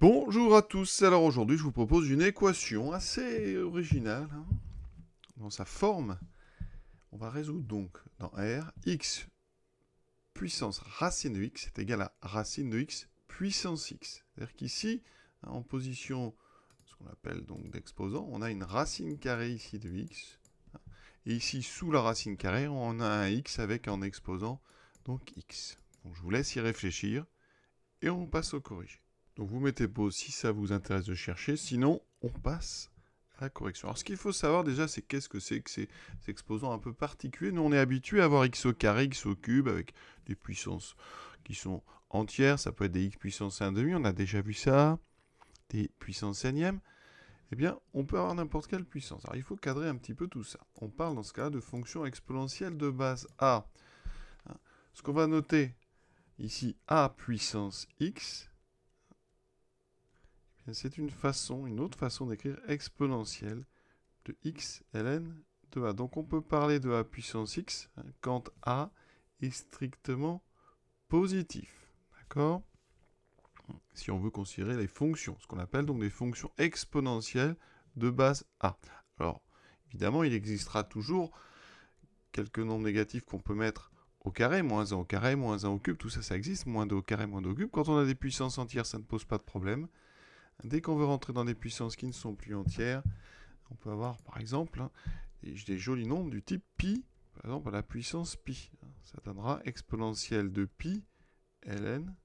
Bonjour à tous, alors aujourd'hui je vous propose une équation assez originale dans sa forme. On va résoudre donc dans R, x puissance racine de x est égal à racine de x puissance x. C'est-à-dire qu'ici, en position, ce qu'on appelle donc d'exposant, on a une racine carrée ici de x. Et ici, sous la racine carrée, on a un x avec en exposant donc x. Donc je vous laisse y réfléchir et on passe au corrigé. Donc vous mettez pause si ça vous intéresse de chercher, sinon on passe à la correction. Alors ce qu'il faut savoir déjà, c'est qu'est-ce que c'est que ces exposants un peu particuliers. Nous on est habitué à avoir x au carré, x au cube, avec des puissances qui sont entières, ça peut être des x puissance 1,5, on a déjà vu ça, des puissances énièmes. Eh bien, on peut avoir n'importe quelle puissance. Alors il faut cadrer un petit peu tout ça. On parle dans ce cas de fonctions exponentielles de base a. Ce qu'on va noter ici, a puissance x, c'est une autre façon d'écrire exponentielle de x ln de a. Donc on peut parler de a puissance x quand a est strictement positif. D'accord? Si on veut considérer les fonctions, ce qu'on appelle donc des fonctions exponentielles de base a. Alors, évidemment, il existera toujours quelques nombres négatifs qu'on peut mettre au carré, moins 1 au carré, moins 1 au cube, tout ça, ça existe, moins 2 au carré, moins 2 au cube. Quand on a des puissances entières, ça ne pose pas de problème. Dès qu'on veut rentrer dans des puissances qui ne sont plus entières, on peut avoir par exemple des jolis nombres du type pi, par exemple à la puissance pi. Ça donnera exponentielle de pi ln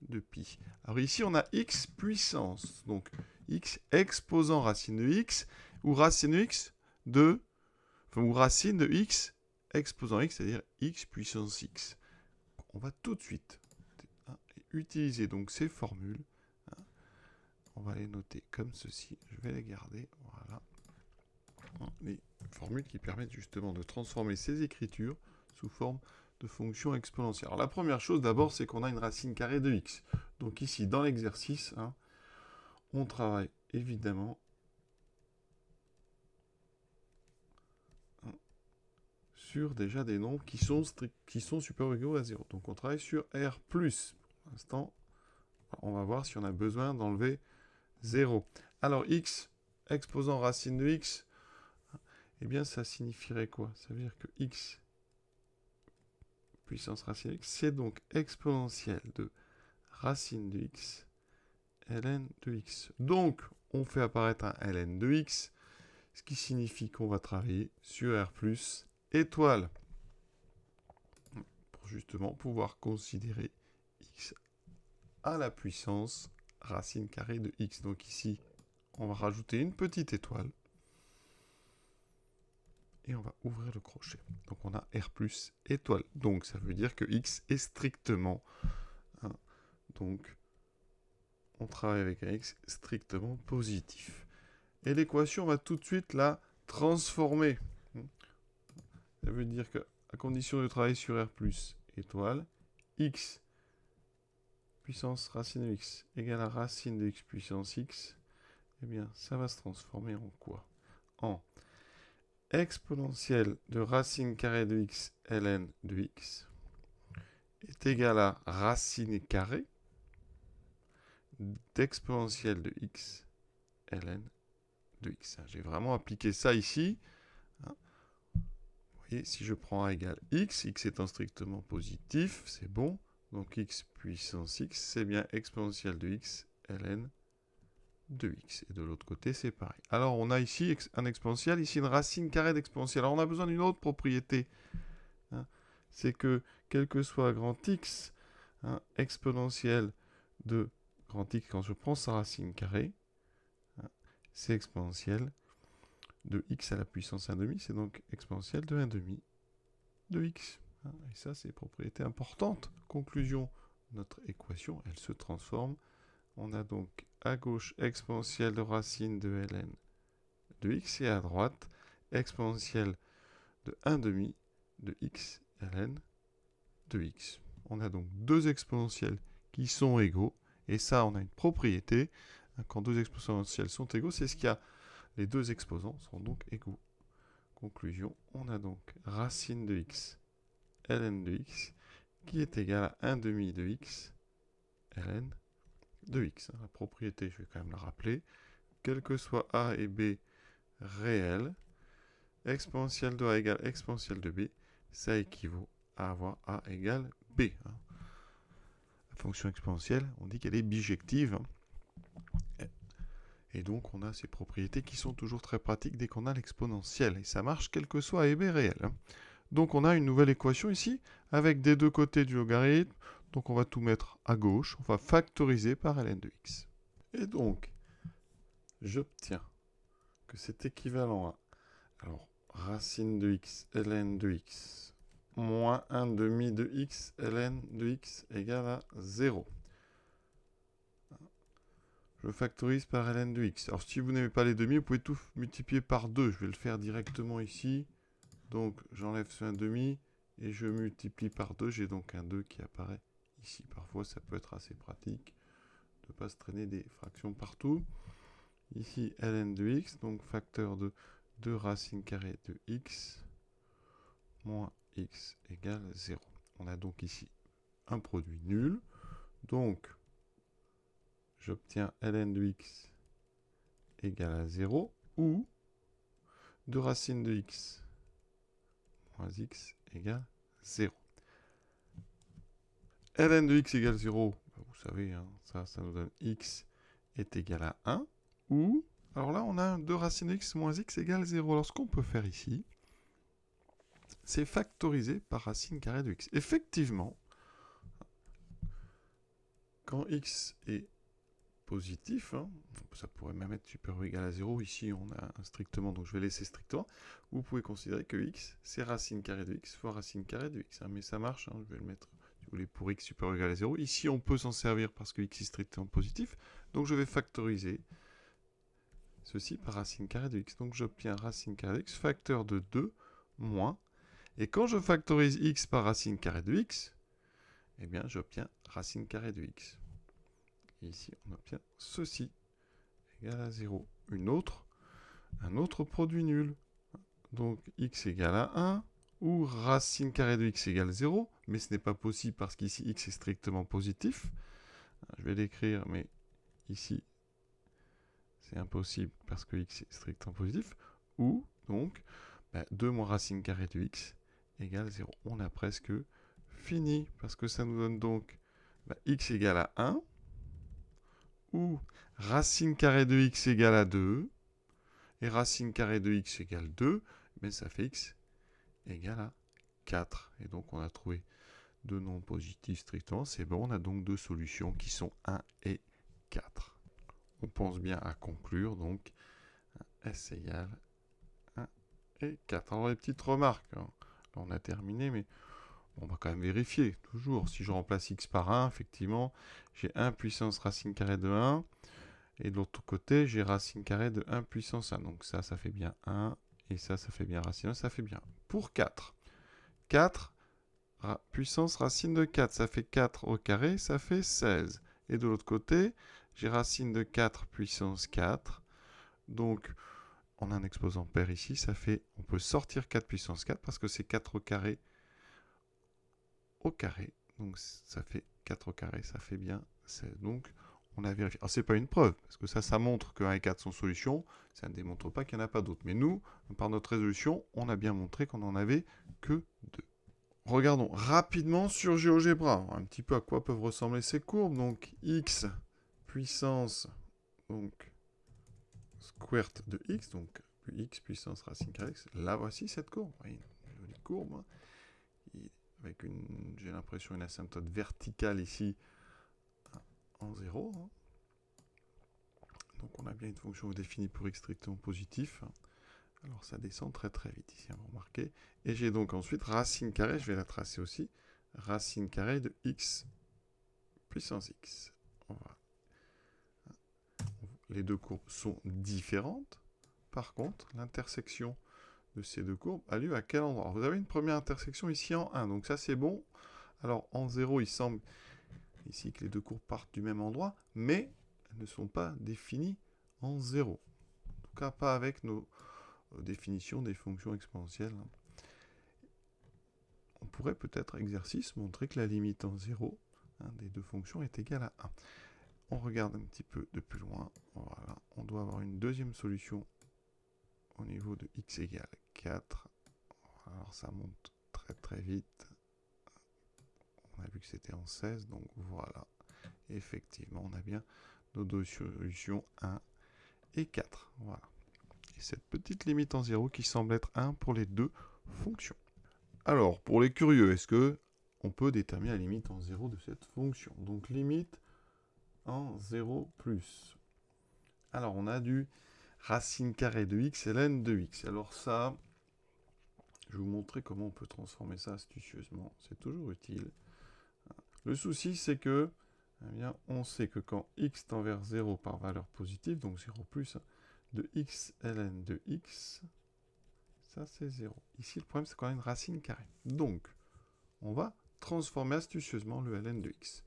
de pi. Alors ici on a x puissance, donc x exposant racine de x, ou racine de x ou racine de x exposant x, c'est-à-dire x puissance x. On va tout de suite utiliser donc ces formules. On va les noter comme ceci. Je vais les garder. Voilà. Les formules qui permettent justement de transformer ces écritures sous forme de fonctions exponentielles. Alors la première chose d'abord, c'est qu'on a une racine carrée de x. Donc ici, dans l'exercice, on travaille évidemment sur déjà des nombres qui sont supérieurs ou égaux à 0. Donc on travaille sur R+. Pour l'instant, on va voir si on a besoin d'enlever 0. Alors x exposant racine de x, eh bien ça signifierait quoi? Ça veut dire que x puissance racine de x, c'est donc exponentielle de racine de x ln de x. Donc on fait apparaître un ln de x, ce qui signifie qu'on va travailler sur R plus étoile, pour justement pouvoir considérer x à la puissance racine carrée de x. Donc ici, on va rajouter une petite étoile. Et on va ouvrir le crochet. Donc on a R plus étoile. Donc ça veut dire que x est strictement... donc on travaille avec un x strictement positif. Et l'équation, on va tout de suite la transformer. Ça veut dire qu'à condition de travailler sur R plus étoile, x puissance racine de x égale à racine de x puissance x, eh bien ça va se transformer en quoi? En exponentielle de racine carrée de x ln de x est égal à racine carrée d'exponentielle de x ln de x. J'ai vraiment appliqué ça ici. Vous voyez, si je prends a égale x, x étant strictement positif, c'est bon. Donc x puissance x, c'est bien exponentielle de x ln de x. Et de l'autre côté, c'est pareil. Alors, on a ici un exponentiel, ici une racine carrée d'exponentielle. Alors, on a besoin d'une autre propriété. C'est que, quel que soit grand x, exponentielle de grand x, quand je prends sa racine carrée, c'est exponentielle de x à la puissance 1,5, c'est donc exponentielle de 1,5 de x. Et ça, c'est une propriété importante. Conclusion, notre équation, elle se transforme. On a donc à gauche exponentielle de racine de ln de x et à droite exponentielle de 1,5 de x ln de x. On a donc deux exponentiels qui sont égaux. Et ça, on a une propriété. Quand deux exponentiels sont égaux, c'est ce qu'il y a. Les deux exposants sont donc égaux. Conclusion, on a donc racine de x ln de x qui est égal à 1,5 de x ln de x. La propriété, je vais quand même la rappeler. Quel que soit a et b réels, exponentielle de a égale exponentielle de b, ça équivaut à avoir a égale b. La fonction exponentielle, on dit qu'elle est bijective. Et donc, on a ces propriétés qui sont toujours très pratiques dès qu'on a l'exponentielle. Et ça marche quel que soit a et b réel. Donc, on a une nouvelle équation ici, avec des deux côtés du logarithme. Donc, on va tout mettre à gauche. On va factoriser par ln de x. Et donc, j'obtiens que c'est équivalent à, alors, racine de x, ln de x, moins 1 demi de x, ln de x égale à 0. Je factorise par ln de x. Alors, si vous n'aimez pas les demi, vous pouvez tout multiplier par 2. Je vais le faire directement ici. Donc, j'enlève ce 1 demi et je multiplie par 2. J'ai donc un 2 qui apparaît ici. Parfois, ça peut être assez pratique de ne pas se traîner des fractions partout. Ici, ln de x, donc facteur de 2 racine carrée de x moins x égale 0. On a donc ici un produit nul. Donc, j'obtiens ln de x égale à 0 ou 2 racines de x moins x égale 0. ln de x égale 0, vous savez, hein, ça nous donne x est égal à 1 ou, alors là, on a 2 racines de x moins x égale 0. Alors, ce qu'on peut faire ici, c'est factoriser par racine carrée de x. Effectivement, quand x est positif, hein, ça pourrait même être supérieur ou égal à 0. Ici, on a un strictement, donc je vais laisser strictement. Vous pouvez considérer que x, c'est racine carrée de x fois racine carrée de x. Hein, mais ça marche, hein, je vais le mettre, si vous voulez, pour x supérieur ou égal à 0. Ici, on peut s'en servir parce que x est strictement positif. Donc, je vais factoriser ceci par racine carrée de x. Donc, j'obtiens racine carrée de x, facteur de 2 moins. Et quand je factorise x par racine carrée de x, eh bien, j'obtiens racine carrée de x. Et ici, on obtient ceci, égal à 0. Un autre produit nul. Donc, x égale à 1, ou racine carrée de x égale 0, mais ce n'est pas possible parce qu'ici, x est strictement positif. Je vais l'écrire, mais ici, c'est impossible parce que x est strictement positif. Ou, donc, 2 moins racine carrée de x égale 0. On a presque fini, parce que ça nous donne donc x égale à 1, ou racine carrée de x égale à 2, et racine carrée de x égale 2, mais ça fait x égale à 4. Et donc on a trouvé deux nombres positifs strictement, c'est bon, on a donc deux solutions qui sont 1 et 4. On pense bien à conclure, donc S égale 1 et 4. Alors les petites remarques, hein. Là, on a terminé, mais on va quand même vérifier, toujours. Si je remplace x par 1, effectivement, j'ai 1 puissance racine carrée de 1, et de l'autre côté, j'ai racine carrée de 1 puissance 1. Donc ça fait bien 1, et ça fait bien racine 1, ça fait bien. Pour 4, 4 puissance racine de 4, ça fait 4 au carré, ça fait 16. Et de l'autre côté, j'ai racine de 4 puissance 4. Donc, on a un exposant pair ici, ça fait, on peut sortir 4 puissance 4 parce que c'est 4 au carré. Donc, ça fait 4 au carré, ça fait bien 16. Donc, on a vérifié. Alors, ce n'est pas une preuve, parce que ça montre que 1 et 4 sont solutions. Ça ne démontre pas qu'il n'y en a pas d'autres. Mais nous, par notre résolution, on a bien montré qu'on n'en avait que 2. Regardons rapidement sur GeoGebra un petit peu à quoi peuvent ressembler ces courbes. Donc x puissance donc square de x, donc x puissance racine carrée x. Là voici cette courbe. Une jolie courbe. Avec j'ai l'impression, une asymptote verticale ici en 0. Donc on a bien une fonction définie pour x strictement positif. Alors ça descend très très vite ici, vous remarquez. Et j'ai donc ensuite racine carrée, je vais la tracer aussi, racine carrée de x puissance x. Les deux courbes sont différentes. Par contre, l'intersection de ces deux courbes a lieu à quel endroit? Vous avez une première intersection ici en 1, donc ça c'est bon. Alors en 0, il semble ici que les deux courbes partent du même endroit, mais elles ne sont pas définies en 0. En tout cas, pas avec nos définition des fonctions exponentielles. On pourrait peut-être, exercice, montrer que la limite en 0 des deux fonctions est égale à 1. on regarde un petit peu de plus loin. Voilà, on doit avoir une deuxième solution au niveau de x égale 4. Alors ça monte très très vite. On a vu que c'était en 16, donc voilà. Effectivement, on a bien nos deux solutions 1 et 4. Voilà. Et cette petite limite en 0 qui semble être 1 pour les deux fonctions. Alors, pour les curieux, est-ce que on peut déterminer la limite en 0 de cette fonction? Donc, limite en 0 plus. Alors, on a du racine carrée de x ln de x. Alors ça, je vais vous montrer comment on peut transformer ça astucieusement. C'est toujours utile. Le souci, c'est que, eh bien, on sait que quand x tend vers 0 par valeur positive, donc 0 plus, de x ln de x, ça c'est 0. Ici, le problème, c'est qu'on a une racine carrée. Donc, on va transformer astucieusement le ln de x.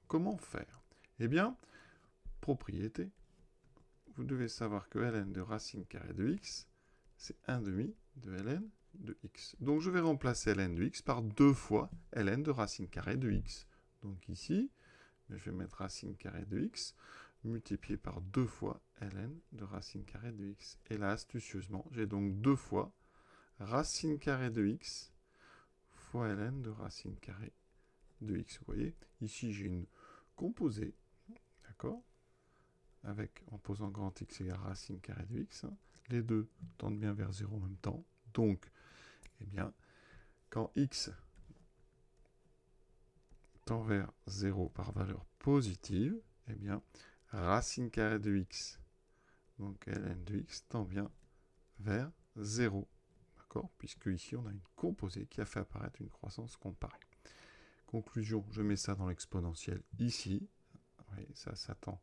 Comment faire? Eh bien, propriété, vous devez savoir que ln de racine carrée de x, c'est 1 demi de ln de x. Donc, je vais remplacer ln de x par 2 fois ln de racine carrée de x. Donc ici, je vais mettre racine carrée de x multiplié par 2 fois ln de racine carrée de x. Et là, astucieusement, j'ai donc 2 fois racine carrée de x fois ln de racine carrée de x. Vous voyez, ici, j'ai une composée, d'accord, avec, en posant grand x égale racine carrée de x. Les deux tendent bien vers 0 en même temps. Donc, eh bien, quand x tend vers 0 par valeur positive, eh bien, racine carrée de x, donc ln de x, tend bien vers 0. D'accord? Puisque ici, on a une composée qui a fait apparaître une croissance comparée. Conclusion, je mets ça dans l'exponentielle ici. Oui, ça tend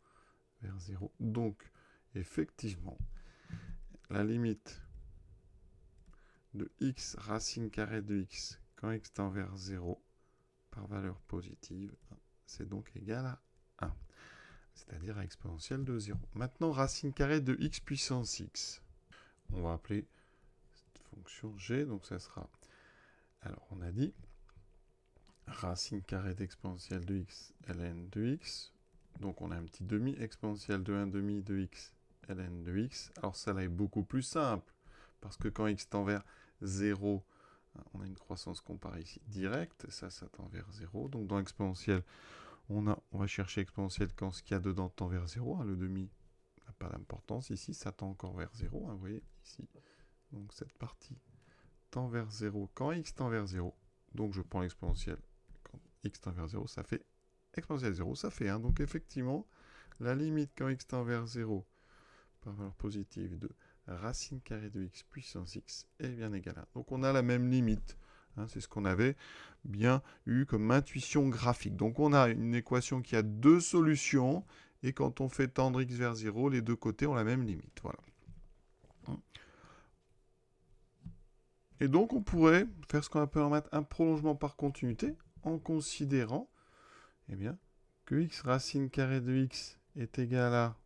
vers 0. Donc, effectivement, la limite de x racine carrée de x quand x tend vers 0 par valeur positive, c'est donc égal à 1. C'est-à-dire à exponentielle de 0. Maintenant, racine carrée de x puissance x. On va appeler cette fonction g, donc ça sera... Alors, on a dit racine carrée d'exponentielle de x ln de x. Donc, on a un petit demi, exponentielle de 1 demi de x ln de x. Alors, ça là est beaucoup plus simple, parce que quand x tend vers 0, on a une croissance comparée ici directe, ça tend vers 0. Donc, dans l'exponentielle, on va chercher exponentielle quand ce qu'il y a dedans tend vers 0. Le demi n'a pas d'importance. Ici, ça tend encore vers 0. Vous voyez, ici. Donc, cette partie tend vers 0 quand x tend vers 0. Donc, je prends l'exponentielle. Quand x tend vers 0, ça fait exponentielle 0, ça fait 1. Donc, effectivement, la limite quand x tend vers 0 par valeur positive de racine carrée de x puissance x est bien égale à 1. Donc, on a la même limite. C'est ce qu'on avait bien eu comme intuition graphique. Donc, on a une équation qui a deux solutions. Et quand on fait tendre x vers 0, les deux côtés ont la même limite. Voilà. Et donc, on pourrait faire ce qu'on appelle en maths un prolongement par continuité en considérant eh bien, que x racine carrée de x est égal à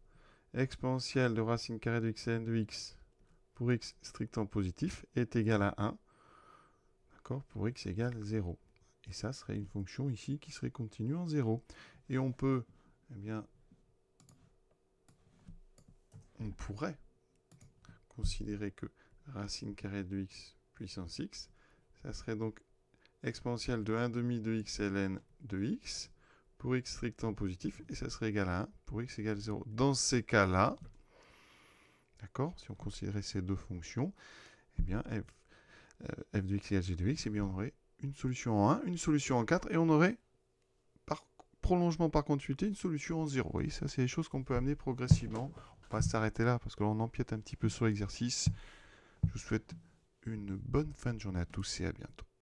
exponentielle de racine carrée de x ln de x pour x strictement positif est égal à 1. Pour x égale 0. Et ça serait une fonction ici qui serait continue en 0. Et on peut, eh bien, on pourrait considérer que racine carrée de x puissance x, ça serait donc exponentielle de 1 demi de x ln de x pour x strictement positif, et ça serait égal à 1 pour x égale 0. Dans ces cas-là, d'accord, si on considérait ces deux fonctions, eh bien, f de x égale g de x, eh bien, on aurait une solution en 1, une solution en 4, et on aurait, par prolongement par continuité, une solution en 0. Oui, ça, c'est des choses qu'on peut amener progressivement. On va s'arrêter là, parce que là, on empiète un petit peu sur l'exercice. Je vous souhaite une bonne fin de journée à tous et à bientôt.